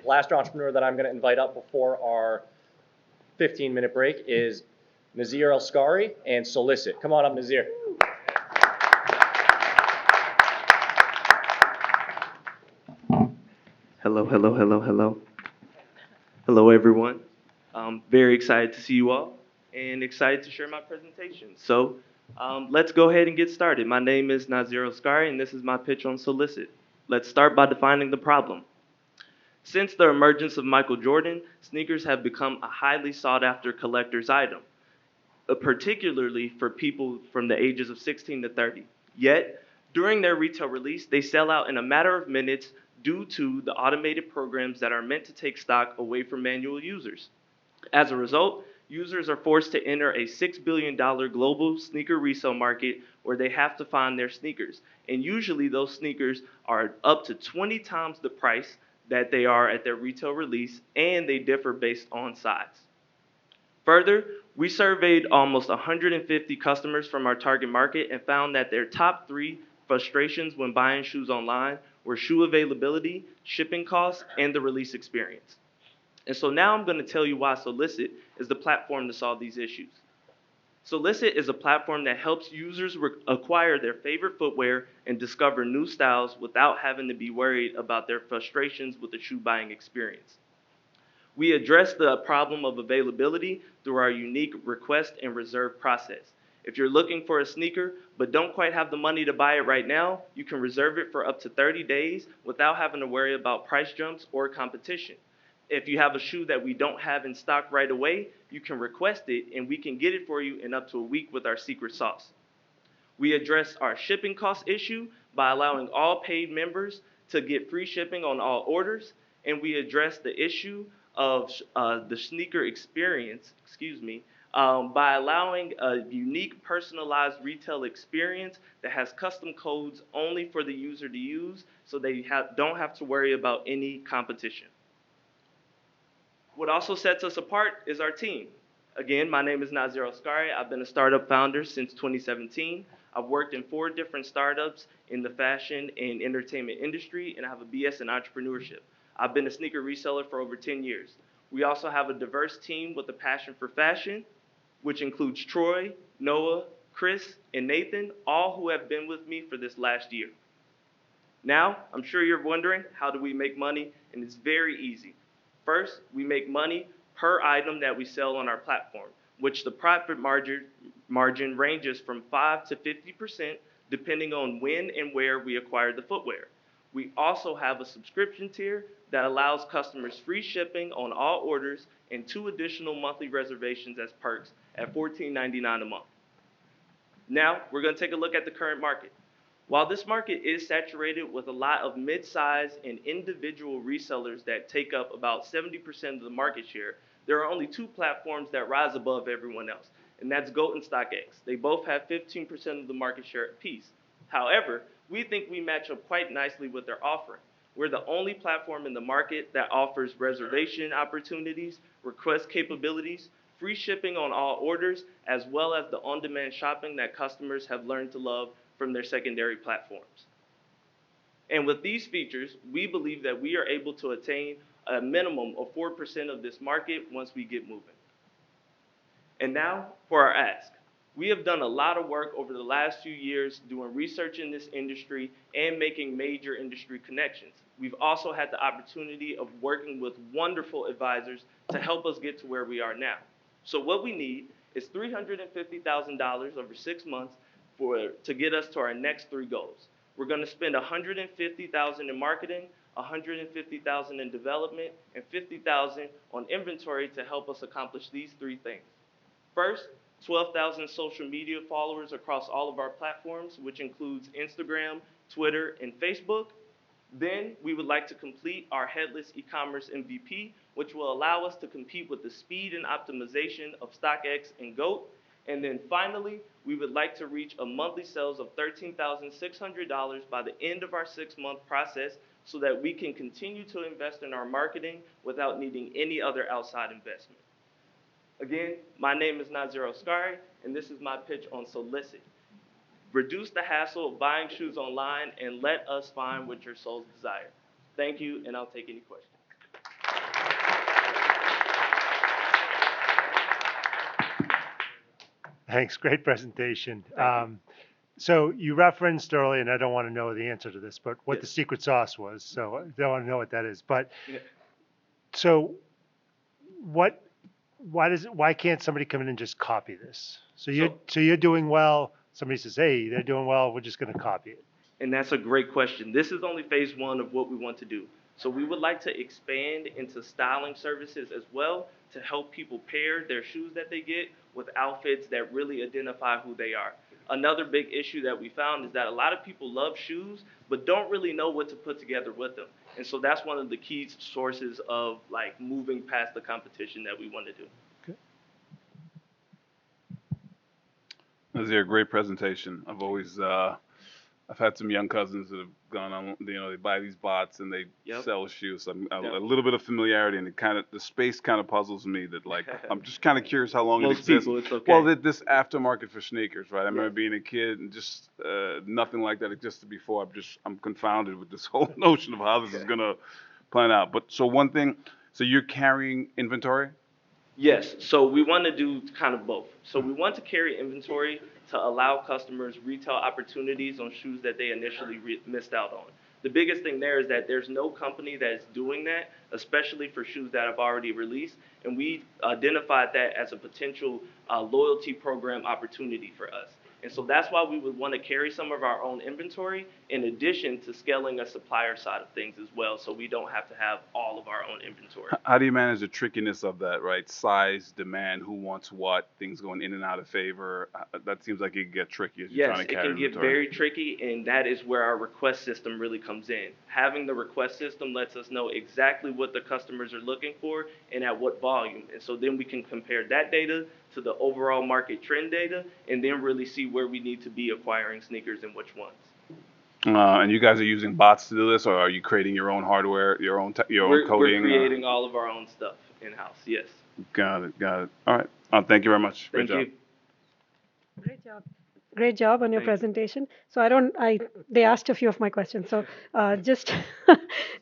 last entrepreneur that I'm going to invite up before our 15-minute break is Nazr El-Scari and Soleicit. Come on up, Nazr. Hello, hello, hello, hello. Hello, everyone. I'm very excited to see you all and excited to share my presentation. So let's go ahead and get started. My name is Nazr El-Scari, and this is my pitch on Soleicit. Let's start by defining the problem. Since the emergence of Michael Jordan, sneakers have become a highly sought-after collector's item, particularly for people from the ages of 16 to 30. Yet, during their retail release, they sell out in a matter of minutes due to the automated programs that are meant to take stock away from manual users. As a result, users are forced to enter a $6 billion global sneaker resale market where they have to find their sneakers. And usually those sneakers are up to 20 times the price that they are at their retail release, and they differ based on size. Further, we surveyed almost 150 customers from our target market and found that their top 3 frustrations when buying shoes online were shoe availability, shipping costs, and the release experience. And so now I'm going to tell you why Soleicit is the platform to solve these issues. Soleicit is a platform that helps users acquire their favorite footwear and discover new styles without having to be worried about their frustrations with the shoe buying experience. We address the problem of availability through our unique request and reserve process. If you're looking for a sneaker but don't quite have the money to buy it right now, you can reserve it for up to 30 days without having to worry about price jumps or competition. If you have a shoe that we don't have in stock right away, you can request it and we can get it for you in up to a week with our secret sauce. We address our shipping cost issue by allowing all paid members to get free shipping on all orders, and we address the issue of the sneaker experience, by allowing a unique personalized retail experience that has custom codes only for the user to use so they don't have to worry about any competition. What also sets us apart is our team. Again, my name is Nazr El-Scari. I've been a startup founder since 2017. I've worked in 4 different startups in the fashion and entertainment industry, and I have a BS in entrepreneurship. I've been a sneaker reseller for over 10 years. We also have a diverse team with a passion for fashion, which includes Troy, Noah, Chris, and Nathan, all who have been with me for this last year. Now, I'm sure you're wondering, how do we make money? And it's very easy. First, we make money per item that we sell on our platform, which the profit margin ranges from 5 to 50% depending on when and where we acquired the footwear. We also have a subscription tier that allows customers free shipping on all orders and 2 additional monthly reservations as perks at $14.99 a month. Now, we're going to take a look at the current market. While this market is saturated with a lot of mid-size and individual resellers that take up about 70% of the market share, there are only 2 platforms that rise above everyone else, and that's GOAT and StockX. They both have 15% of the market share apiece. However, we think we match up quite nicely with their offering. We're the only platform in the market that offers reservation opportunities, request capabilities, free shipping on all orders, as well as the on-demand shopping that customers have learned to love from their secondary platforms. And with these features, we believe that we are able to attain a minimum of 4% of this market once we get moving. And now for our ask. We have done a lot of work over the last few years doing research in this industry and making major industry connections. We've also had the opportunity of working with wonderful advisors to help us get to where we are now. So what we need is $350,000 over 6 months to get us to our next 3 goals. We're going to spend $150,000 in marketing, $150,000 in development, and $50,000 on inventory to help us accomplish these 3 things. First, 12,000 social media followers across all of our platforms, which includes Instagram, Twitter, and Facebook. Then we would like to complete our headless e-commerce MVP, which will allow us to compete with the speed and optimization of StockX and GOAT. And then finally, we would like to reach a monthly sales of $13,600 by the end of our 6-month process so that we can continue to invest in our marketing without needing any other outside investment. Again, my name is Nazr El-Scari, and this is my pitch on Soleicit. Reduce the hassle of buying shoes online and let us find what your souls desire. Thank you, and I'll take any questions. Thanks. Great presentation. Thank So you referenced earlier, and I don't want to know the answer to this, but what Yes. the secret sauce was. So I don't want to know what that is. But Yeah. so what? Why can't somebody come in and just copy this? So you're doing well. Somebody says, hey, they're doing well. We're just going to copy it. And that's a great question. This is only phase one of what we want to do. So we would like to expand into styling services as well to help people pair their shoes that they get with outfits that really identify who they are. Another big issue that we found is that a lot of people love shoes but don't really know what to put together with them. And so that's one of the key sources of like moving past the competition that we want to do. Okay. Nazir, great presentation. I've had some young cousins that have gone on, they buy these bots and they Yep. sell shoes. So I'm Yep. a little bit of familiarity, and the space kind of puzzles me. That like I'm just kind of curious how long it Most exists. people, it's okay. Well, this aftermarket for sneakers, right? I remember Yes. being a kid and just nothing like that existed before. I'm confounded with this whole notion of how this is gonna plan out. But so one thing, so you're carrying inventory. Yes, so we want to do kind of both. So we want to carry inventory to allow customers retail opportunities on shoes that they initially missed out on. The biggest thing there is that there's no company that is doing that, especially for shoes that have already released, and we identified that as a potential loyalty program opportunity for us. And so that's why we would want to carry some of our own inventory in addition to scaling a supplier side of things as well, so we don't have to have all of our own inventory. How do you manage the trickiness of that, right? Size, demand, who wants what, things going in and out of favor. That seems like it can get tricky as you're Yes, trying to it carry can get inventory. very tricky, and that is where our request system really comes in. Having the request system lets us know exactly what the customers are looking for and at what volume. And so then we can compare that data to the overall market trend data and then really see where we need to be acquiring sneakers and which ones. And you guys are using bots to do this, or are you creating your own hardware, your own We're coding? creating all of our own stuff in-house, yes. Got it. All right. Thank you very much. Great Thank job. you. Great job. Great job on your Thank you. presentation. So they asked a few of my questions. So just,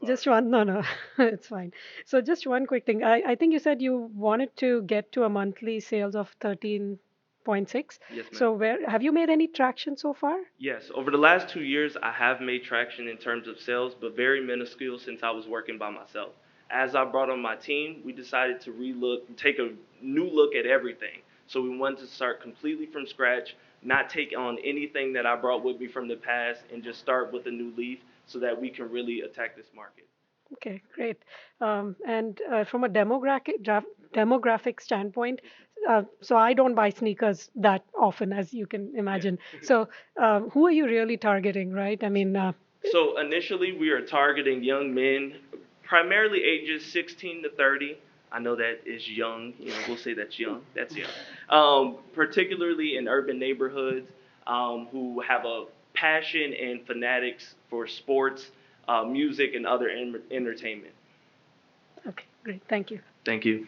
just one, no, it's fine. So just one quick thing. I think you said you wanted to get to a monthly sales of 13.6. Yes, ma'am. So have you made any traction so far? Yes, over the last 2 years, I have made traction in terms of sales, but very minuscule since I was working by myself. As I brought on my team, we decided to take a new look at everything. So we wanted to start completely from scratch, not take on anything that I brought with me from the past, and just start with a new leaf so that we can really attack this market. Okay, great. And from a demographic standpoint, so I don't buy sneakers that often, as you can imagine. So who are you really targeting, right? I mean, So initially, we are targeting young men, primarily ages 16 to 30. I know that is young. We'll say that's young. That's young. Particularly in urban neighborhoods, who have a passion and fanatics for sports, music, and other entertainment. okay, great. Thank you. Thank you.